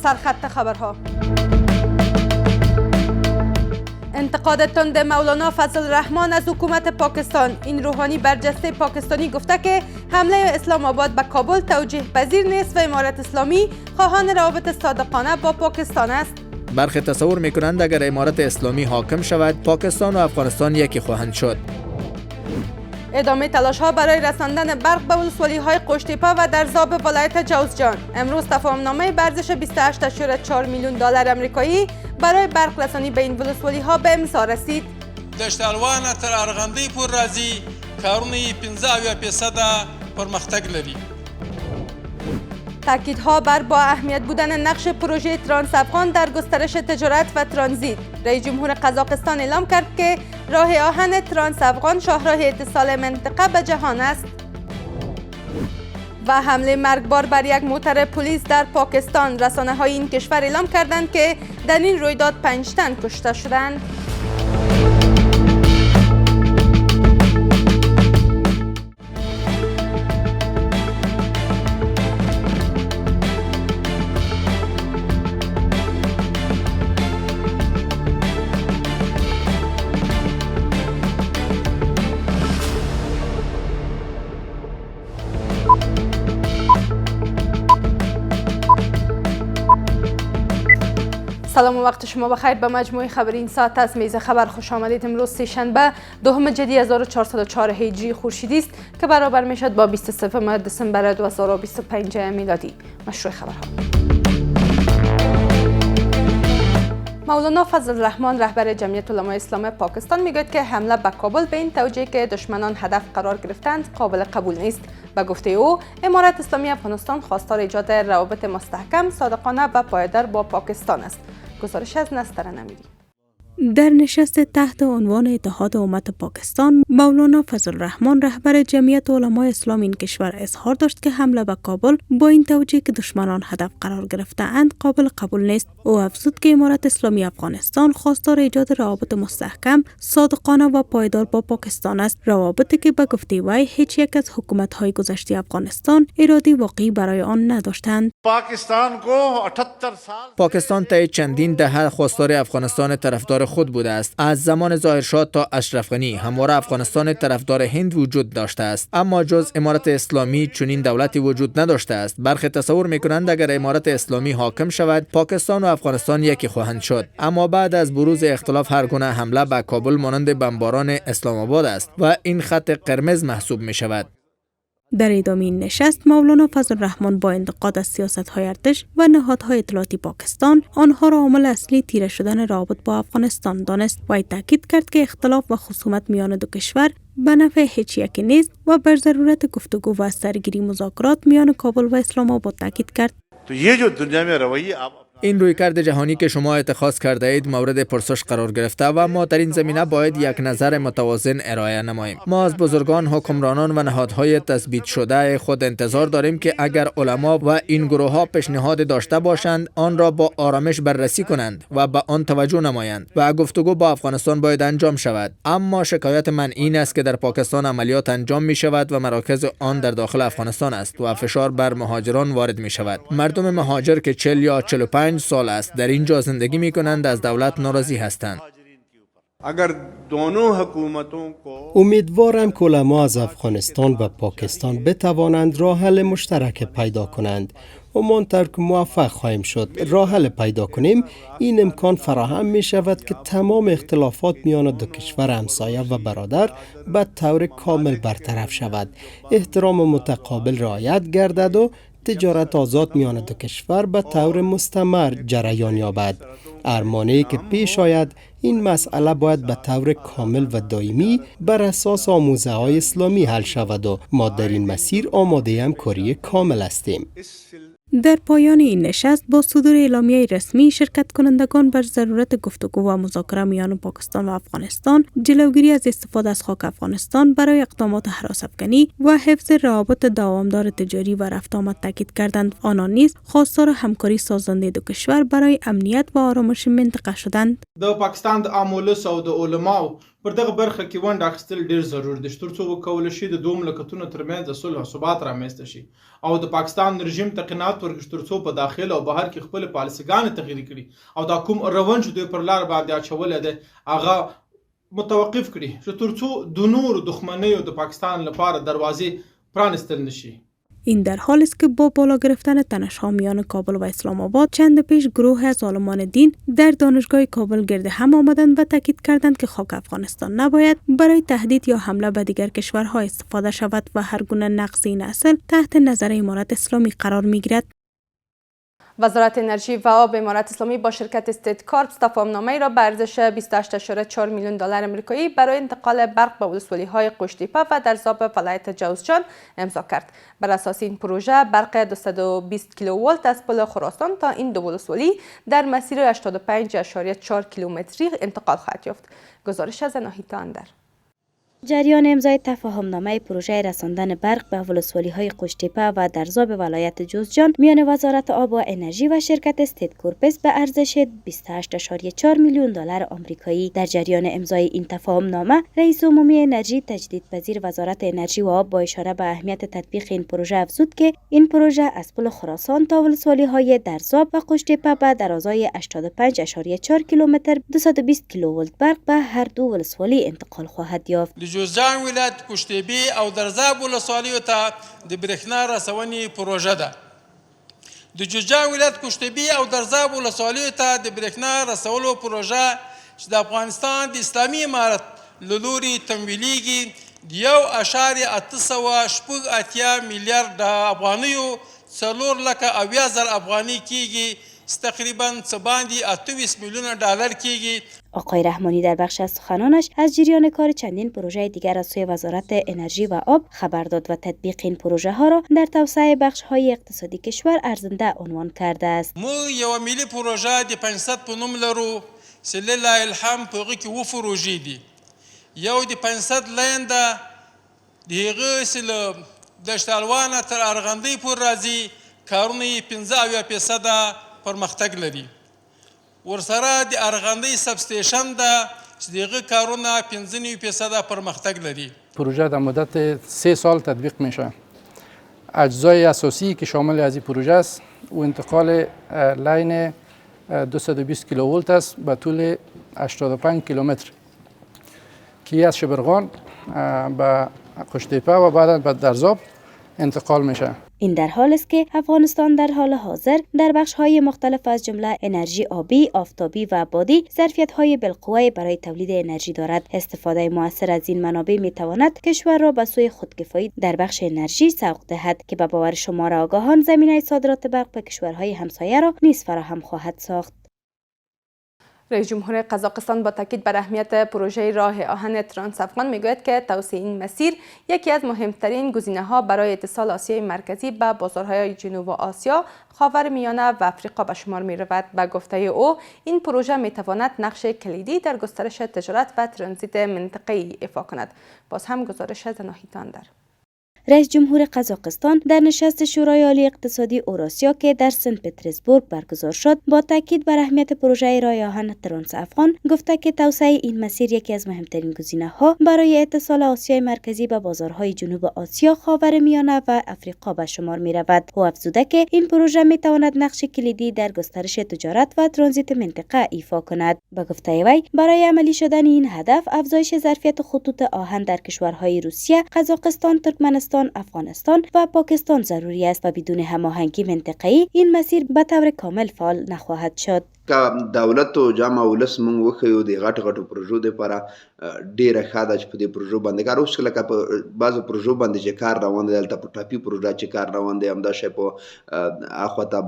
سرخط خبرها. انتقاد تند مولانا فضل الرحمن از حکومت پاکستان. این روحانی برجسته پاکستانی گفته که حمله اسلام آباد به کابل توجیه پذیر نیست و امارت اسلامی خواهان روابط صادقانه با پاکستان است. برخی تصور میکنند اگر امارت اسلامی حاکم شود، پاکستان و افغانستان یکی خواهند شد. ادامه تلاش ها برای رساندن برق به ولسوالی های قشتیپه و درزاب ولایت جوزجان. امروز تفاهمنامه به ارزش 28.4 میلیون دلار آمریکایی برای برق رسانی به این ولسوالی ها به امضا رسید. دشتالوان تر ارغندی پور راځي کارونه 15% پرمختګ لري. تاکیدها بر با اهمیت بودن نقش پروژه ترانس افغان در گسترش تجارت و ترانزیت. رئیس جمهور قزاقستان اعلام کرد که راه آهن ترانس افغان شاهراه اتصال منطقه به جهان است. و حمله مرگبار بر یک موتر پلیس در پاکستان. رسانه‌های این کشور اعلام کردند که در این رویداد 5 تن کشته شدند. سلام و وقت شما بخیر. به مجموعه خبری این ساعت از میز خبر خوش آمدید. امروز سه‌شنبه 2 جدی 1404 هجری خورشیدی است که برابر میشد با 23 دسامبر 2025 میلادی. مشروع خبرها. مولانا فضل الرحمن رهبر جمعیت علمای اسلام پاکستان میگوید که حمله به کابل به این توجیه که دشمنان هدف قرار گرفتند قابل قبول نیست. به گفته او، امارت اسلامی افغانستان خواستار ایجاد روابط مستحکم، صادقانه و پایدار با پاکستان است. گزارش از نستر نمیری. در نشست تحت عنوان اتحاد امت پاکستان، مولانا فضل الرحمن رهبر جمعیت علمای اسلام این کشور اظهار داشت که حمله به کابل با این توجیه که دشمنان هدف قرار گرفته‌اند قابل قبول نیست. او افزود که امارت اسلامی افغانستان خواستار ایجاد روابط مستحکم، صادقانه و پایدار با پاکستان است. روابطی که به گفته وی هیچ یک از حکومت‌های گذشته افغانستان اراده واقعی برای آن نداشتند. پاکستان طی چندین دهه خواستار افغانستان طرفدار خود بوده است. از زمان ظاهرشاه تا اشرف غنی همواره افغانستان طرفدار هند وجود داشته است، اما جز امارت اسلامی چنین دولتی وجود نداشته است. برخی تصور میکنند اگر امارت اسلامی حاکم شود، پاکستان و افغانستان یکی خواهند شد. اما بعد از بروز اختلاف هر گونه حمله به کابل مانند بمباران اسلام آباد است و این خط قرمز محسوب می شود. در ادامه این نشست، مولانا فضل الرحمن با انتقاد از سیاست‌های ارتش و نهادهای اطلاعاتی پاکستان آنها را عامل اصلی تیره شدن روابط با افغانستان دانست و تاکید کرد که اختلاف و خصومت میان دو کشور به نفع هیچ یکی نیست و بر ضرورت گفتگو و سرگیری مذاکرات میان کابل و اسلام آباد تاکید کرد. این رویکرد جهانی که شما اتخاذ کرده اید مورد پرسش قرار گرفته و ما در این زمینه باید یک نظر متوازن ارائه نماییم. ما از بزرگان، حکمرانان و نهادهای تثبیت شده خود انتظار داریم که اگر علما و این گروه ها پیشنهاد داشته باشند، آن را با آرامش بررسی کنند و به آن توجه نمایند و گفتگو با افغانستان باید انجام شود. اما شکایت من این است که در پاکستان عملیات انجام می شود و مراکز آن در داخل افغانستان است و فشار بر مهاجران وارد می شود. مردم مهاجر که 40 یا 45 سال است در اینجا زندگی می کنند از دولت ناراضی هستند. امیدوارم که علما از افغانستان و پاکستان بتوانند راه حل مشترک پیدا کنند و منتظر که موفق خواهیم شد. راه حل پیدا کنیم، این امکان فراهم می شود که تمام اختلافات میان دو کشور همسایه و برادر به طور کامل برطرف شود، احترام متقابل رعایت گردد و تجارت آزاد میان دو کشور به طور مستمر جریان یابد. ارمانه‌ای که پیش آید، این مسئله باید به طور کامل و دائمی بر اساس آموزه‌های اسلامی حل شود و ما در این مسیر آماده همکاری کامل هستیم. در پایان این نشست با صدور اعلامیه رسمی، شرکت کنندگان بر ضرورت گفتگو و مذاکره میان پاکستان و افغانستان، جلوگیری از استفاده از خاک افغانستان برای اقدامات هراس‌افکنی و حفظ روابط دوامدار تجاری و رفت آمد تاکید کردند. آنان نیز خواستار همکاری سازنده دو کشور برای امنیت و آرامش منطقه شدند. د پاکستان د عامولس او د علماو پر دغه برخه کې ونډه اخیستل ډېر ضرور دي ترڅو وکولی شي د دوه مملکتونو ترمنځ د صلح او ثبات رامنځته شي او د پاکستان رژیم ته قناعت ورکړي ترڅو په داخل او بهر کې خپلې پالیسیګانې تغییر کړي او دا کوم روان چې دوی پر لار باندې اچولی دی هغه متوقف کړي چې ترڅو د نورو دښمنیو د پاکستان لپاره دروازې پرانستل نشي. این در حالی است که با بالا گرفتن تنش‌ها میان کابل و اسلام آباد چند پیش گروه از عالمان دین در دانشگاه کابل گرد هم آمدند و تاکید کردند که خاک افغانستان نباید برای تهدید یا حمله به دیگر کشورها استفاده شود و هر گونه نقض این اصل تحت نظر امارت اسلامی قرار می‌گیرد. وزارت انرژی و آب امارت اسلامی با شرکت استیت کارپس تفاهم‌نامه‌ای را به ارزش 28.4 میلیون دلار آمریکایی برای انتقال برق به ولسوالی‌های قشتیپه و درزاب ولایت جوزجان امضا کرد. بر اساس این پروژه برق 220 کیلوولت از پل خراسان تا این دو ولسوالی در مسیر 85.4 کیلومتری انتقال خواهد یافت. گزارش از ناهید اندر. جریان امضای تفاهمنامه پروژه رساندن برق به ولسوالی‌های قشتیپه و درزاب ولایت جوزجان میان وزارت آب و انرژی و شرکت استیت کارپس به ارزش 28.4 میلیون دلار آمریکایی. در جریان امضای این تفاهمنامه رئیس عمومی انرژی تجدیدپذیر وزارت انرژی و آب با اشاره به اهمیت تطبیق این پروژه افزود که این پروژه از پل خراسان تا ولسوالی‌های درزاب و قشتیپه به درازای 85.4 کیلومتر 220 کیلوولت برق به هر دو ولسوالی انتقال خواهد یافت. جوزجان ولایت قشتیپه او درزاب ولسوالیو ته د برېښنا رسونې پروژه ده. د جوزجان ولایت قشتیپه او درزاب ولسوالیو ته د برېښنا رسولو پروژه چې د افغانستان د اسلامي امارت له لوري تمویلیږي د 1.880 میلیارډ افغانیو 4,000,000 افغانۍ کیږي، تقریبا څه باندې 28 میلیون دلار کیږي. آقای رحمانی در بخش از سخنانش از جریان کار چندین پروژه دیگر از سوی وزارت انرژی و آب خبر داد و تطبیق این پروژه ها را در توسعه بخش های اقتصادی کشور ارزنده عنوان کرده است. مو یو ملي پروژه د 500 په نوم لرو چې لله الحمد په هغه کې و پروژې دي. یو د 500 لاین ده د هغه سل دشتالوانه تر ارغندې پورې راځي، کارونه یې 15% پرمختګ لري. ورسره د ارغندې سب استیشن ده چې دغه کارونه 15% پرمختګ لري. پروژه در مدت 3 سال تطبیق میشه. اجزای اساسی که شامل از این پروژه است و انتقال لاین 220 کیلوولت است به طول 85 کیلومتر که از شبرغان به قشتیپه و بعد به درزاب انتقال میشه. این در حال است که افغانستان در حال حاضر در بخش‌های مختلف از جمله انرژی آبی، آفتابی و بادی ظرفیت‌های بالقوه برای تولید انرژی دارد. استفاده مؤثر از این منابع می‌تواند کشور را به سوی خودکفایی در بخش انرژی سوق دهد که به باور شمار آگاهان زمینه صادرات برق به کشورهای همسایه را نیز فراهم خواهد ساخت. رئیس جمهور قزاقستان با تاکید بر اهمیت پروژه راه آهن ترانس افغان میگوید که توسعه این مسیر یکی از مهمترین گزینه‌ها برای اتصال آسیای مرکزی به بازارهای جنوب آسیا، خاورمیانه و افریقا به شمار می‌رود. به گفته او این پروژه می‌تواند نقش کلیدی در گسترش تجارت و ترانزیت منطقه‌ای ایفا کند. باز هم گزارش از ناهید اندر. رئیس جمهور قزاقستان در نشست شورای عالی اقتصادی اوراسیا که در سن پترزبورگ برگزار شد با تاکید بر اهمیت پروژه راه آهن ترانس افغان گفته که توسعه این مسیر یکی از مهمترین گزینه‌ها برای اتصال آسیای مرکزی به بازارهای جنوب آسیا، خاورمیانه و افریقا به شمار می‌رود. او افزوده که این پروژه می‌تواند نقش کلیدی در گسترش تجارت و ترانزیت منطقه ایفا کند. به گفته وی برای عملی شدن این هدف افزایش ظرفیت خطوط آهن در کشورهای روسیه، قزاقستان، ترکمنستان، افغانستان و پاکستان ضروری است و بدون هماهنگی منطقه‌ای این مسیر به طور کامل فعال نخواهد شد. دولت او جامع ولس مونږ وخیو د غټو پروژو لپاره ډیره ښه ده چې په دې پروژو باندې کار وشي. لکه په بعضو پروژو باندې چې کار روان دی، دلته په ټاپي پروژه چې کار روان دی، همدا شی په اخواته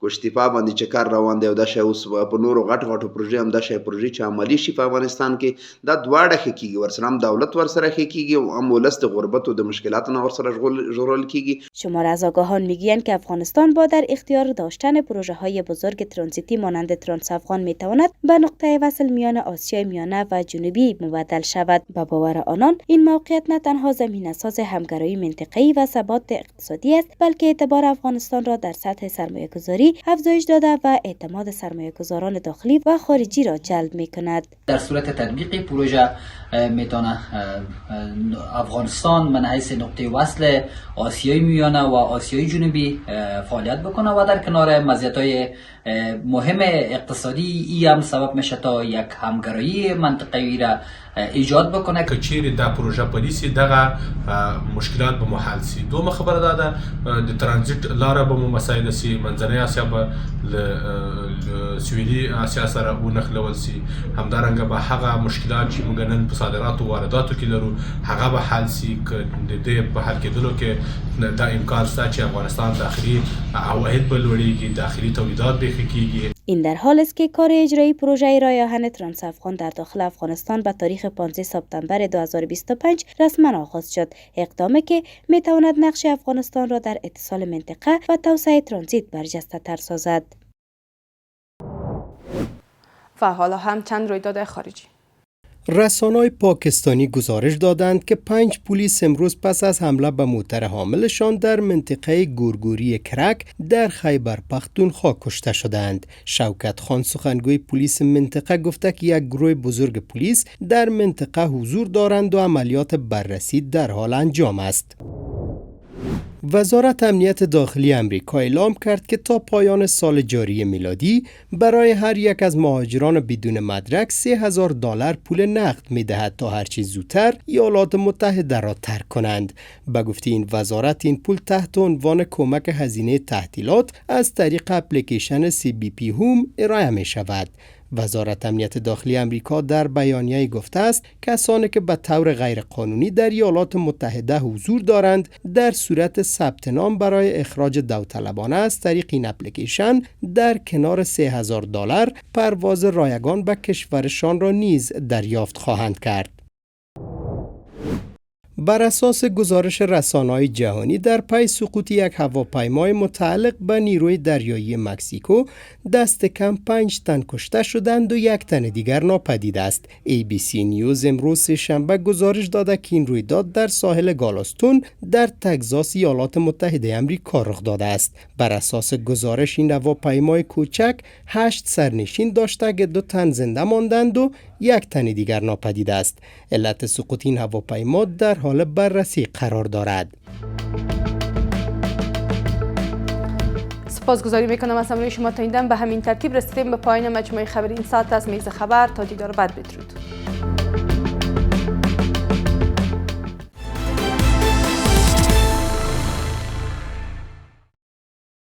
قشتیپه باندې چې کار روان دی، او دا شی اوس په نورو غټو پروژې همدا شی پروژې چې عملي شي په افغانستان کې دا دواړه ښه کېږي. ورسره هم دولت ورسره ښه کېږي او هم ولس د غربت او د مشکلاتو نه ورسره ژغورل کېږي. شمار از آگاهان میگویند که افغانستان با در اختیار داشتن پروژه‌های بزرگ ترانزیت ترانزیتی مانند ترانس افغان می تواند به نقطه وصل میان آسیای میانه و جنوبی مبدل شود. به باور آنان این موقعیت نه تنها زمینه ساز همکاری منطقه‌ای و ثبات اقتصادی است، بلکه اعتبار افغانستان را در سطح سرمایه‌گذاری افزایش داده و اعتماد سرمایه‌گذاران داخلی و خارجی را جلب می کند. در صورت تطبیق پروژه میتونه افغانستان من حیث نقطه وصل آسیای میانه و آسیای جنوبی فعالیت بکنه و در کنار مزیت‌های مهم اقتصادی ای هم سبب میشه تا یک همکاری منطقه‌ای را ایجاد بکنه. که چیرې دا پروژه پلي سي دغه مشکلات به مو حل سي. دومره خبره دا ده د ترانزیت لاره به مو مسایل سي، منځنۍ اسیا به له سویلي اسیا سره ونښلول سي، همدارنګه به هغه مشکلات چې موږ نن په صادراتو وارداتو کې لرو هغه به حل سي. که د دې په حل کېدلو کې دا امکان شته چې افغانستان داخلي عواید به لوړېږي، داخلي تولیدات بیخي کېږي. این در حال است که کار اجرایی پروژه رای آهن ترانس افغان در داخل افغانستان به تاریخ 15 سپتامبر 2025 رسما آغاز شد، اقدامی که می تواند نقش افغانستان را در اتصال منطقه و توسعه ترانزیت برجسته تر سازد. و حالا هم چند رویداد خارجی. رسانه‌های پاکستانی گزارش دادند که 5 پلیس امروز پس از حمله به موتر حاملشان در منطقه گورگوری کرک در خیبر پختونخوا کشته شدند. شوکت خان سخنگوی پلیس منطقه گفته که یک گروه بزرگ پلیس در منطقه حضور دارند و عملیات بررسی در حال انجام است. وزارت امنیت داخلی امریکا اعلام کرد که تا پایان سال جاری میلادی برای هر یک از مهاجران بدون مدرک $3000 پول نقد می‌دهد تا هرچی زودتر ایالات متحده را ترک کنند. به گفته این وزارت این پول تحت عنوان کمک هزینه تحصیلات از طریق اپلیکیشن CBP هوم ارائه می شود. وزارت امنیت داخلی امریکا در بیانیه گفته است کسانی که به طور غیرقانونی در ایالات متحده حضور دارند در صورت ثبت نام برای اخراج داوطلبانه از طریق این اپلیکیشن در کنار $3000 پرواز رایگان به کشورشان را نیز دریافت خواهند کرد. بر اساس گزارش رسانه‌های جهانی در پی سقوط یک هواپیمای متعلق به نیروی دریایی مکزیکو دست کم 5 تن کشته شدند و 1 تن دیگر ناپدید است. ABC نیوز امروز سه‌شنبه گزارش داده که این رویداد در ساحل گالاستون در تگزاس ایالات متحده آمریکا رخ داده است. بر اساس گزارش این هواپیمای کوچک 8 سرنشین داشته که 2 تن زنده ماندند و 1 تن دیگر ناپدید است. علت سقوط این هواپیما در حال بررسی قرار دارد. سپاسگزاری میکنم از همراهی شما تا این دم. به همین ترتیب رسیدیم به پایان مجموعه خبر این ساعت از میز خبر. تا دیدار بعد، بدرود.